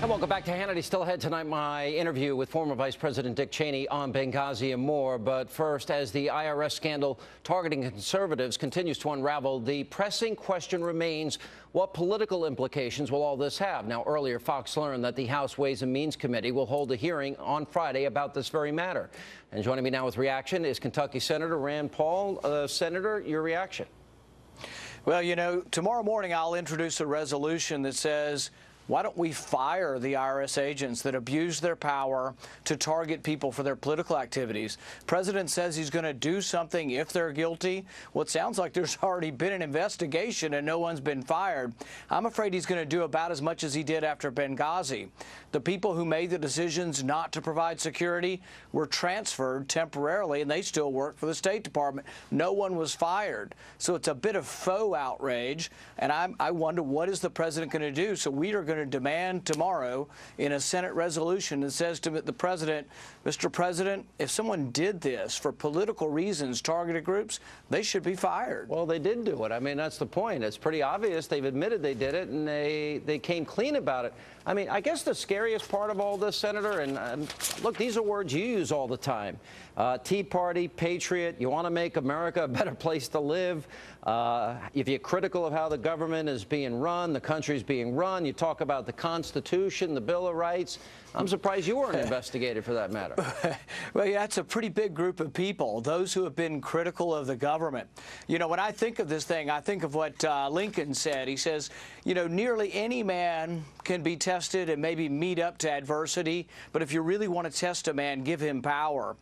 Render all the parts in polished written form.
And welcome back to Hannity. Still ahead tonight, my interview with former Vice President Dick Cheney on Benghazi and more. But first, as the IRS scandal targeting conservatives continues to unravel, the pressing question remains, what political implications will all this have? Now, earlier, Fox learned that the House Ways and Means Committee will hold a hearing on Friday about this very matter. And joining me now with reaction is Kentucky Senator Rand Paul. Senator, your reaction? Well, you know, tomorrow morning I'll introduce a resolution that says, why don't we fire the IRS agents that abuse their power to target people for their political activities? The president says he's going to do something if they're guilty. Well, it sounds like there's already been an investigation and no one's been fired. I'm afraid he's going to do about as much as he did after Benghazi. The people who made the decisions not to provide security were transferred temporarily, and they still work for the State Department. No one was fired. So it's a bit of faux outrage, and I wonder, what is the president going to do? So we are going to demand tomorrow in a Senate resolution that says to the president, Mr. President, if someone did this for political reasons, targeted groups, they should be fired. Well, they did do it. I mean, that's the point. It's pretty obvious. They've admitted they did it, and they came clean about it. I mean, I guess the scariest part of all this, Senator, and look, these are words you use all the time. Tea Party, patriot, you want to make America a better place to live. If you're critical of how the government is being run, the country's being run, you talk about the Constitution, the Bill of Rights. I'm surprised you weren't investigated for that matter. Well, yeah, that's a pretty big group of people, those who have been critical of the government. You know, when I think of this thing, I think of what Lincoln said. He says, you know, nearly any man can be tested and maybe meet up to adversity, but if you really want to test a man, give him power.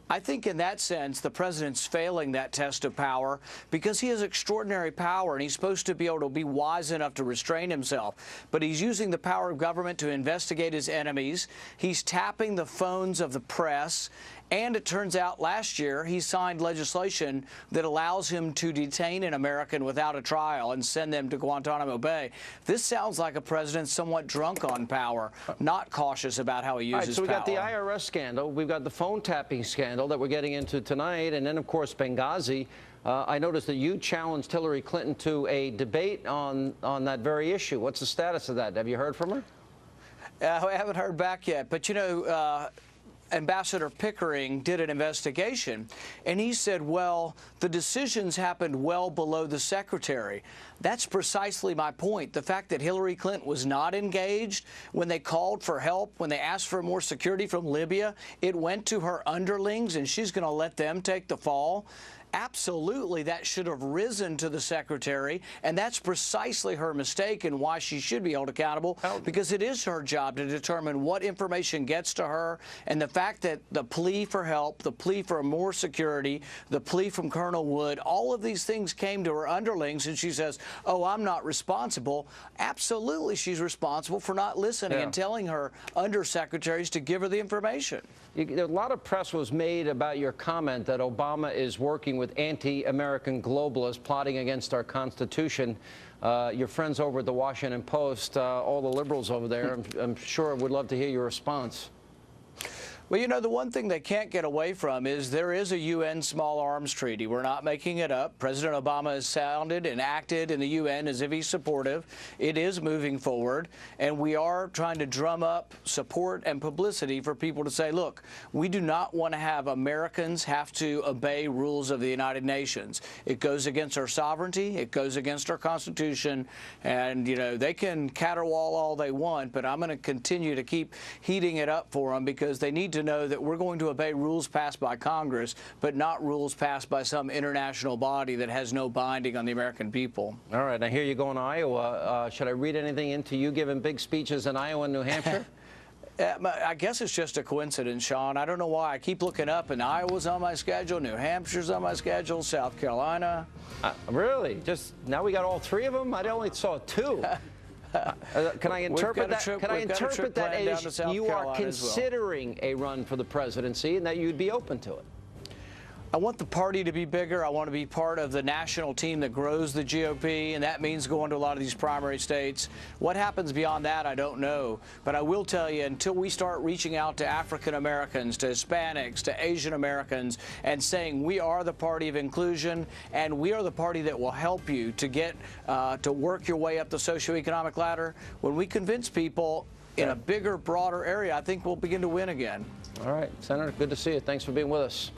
I think in that sense, the president's failing that test of power because he has extraordinary power and he's supposed to be able to be wise enough to restrain himself. But he's using the power of government to investigate his enemies. He's tapping the phones of the press. And it turns out last year he signed legislation that allows him to detain an American without a trial and send them to Guantanamo Bay. This sounds like a president somewhat drunk on power, not cautious about how he uses power. All right, so we got the IRS scandal. We've got the phone tapping scandal that we're getting into tonight. And then, of course, Benghazi. I noticed that you challenged Hillary Clinton to a debate on that very issue. What's the status of that? Have you heard from her? I haven't heard back yet. But, you know, Ambassador Pickering did an investigation, and he said, well, the decisions happened well below the secretary. That's precisely my point. The fact that Hillary Clinton was not engaged when they called for help, when they asked for more security from Libya, it went to her underlings, and she's going to let them take the fall. Absolutely, that should have risen to the secretary, and that's precisely her mistake and why she should be held accountable, because it is her job to determine what information gets to her. And the fact that the plea for help, the plea for more security, the plea from Colonel Wood, all of these things came to her underlings, and she says, oh, I'm not responsible. Absolutely, she's responsible for not listening and telling her undersecretaries to give her the information. A lot of press was made about your comment that Obama is working with anti-American globalists plotting against our Constitution. Your friends over at the Washington Post, all the liberals over there, I'm sure would love to hear your response. Well, you know, the one thing they can't get away from is there is a UN small arms treaty. We're not making it up. President Obama has sounded and acted in the UN as if he's supportive. It is moving forward, and we are trying to drum up support and publicity for people to say, look, we do not want to have Americans have to obey rules of the United Nations. It goes against our sovereignty. It goes against our Constitution. And, you know, they can caterwaul all they want, but I'm going to continue to keep heating it up for them because they need to know that we're going to obey rules passed by Congress, but not rules passed by some international body that has no binding on the American people. All right, I hear you going to Iowa. Should I read anything into you giving big speeches in Iowa and New Hampshire? I guess it's just a coincidence, Sean. I don't know why. I keep looking up, and Iowa's on my schedule, New Hampshire's on my schedule, South Carolina. Really? Just now we got all three of them? I only saw two. Can I interpret that? Can I interpret that as you are considering a run for the presidency and that you'd be open to it? I want the party to be bigger. I want to be part of the national team that grows the GOP, and that means going to a lot of these primary states. What happens beyond that, I don't know. But I will tell you, until we start reaching out to African Americans, to Hispanics, to Asian Americans, and saying we are the party of inclusion, and we are the party that will help you to get to work your way up the socioeconomic ladder, when we convince people in a bigger, broader area, I think we'll begin to win again. All right, Senator, good to see you. Thanks for being with us.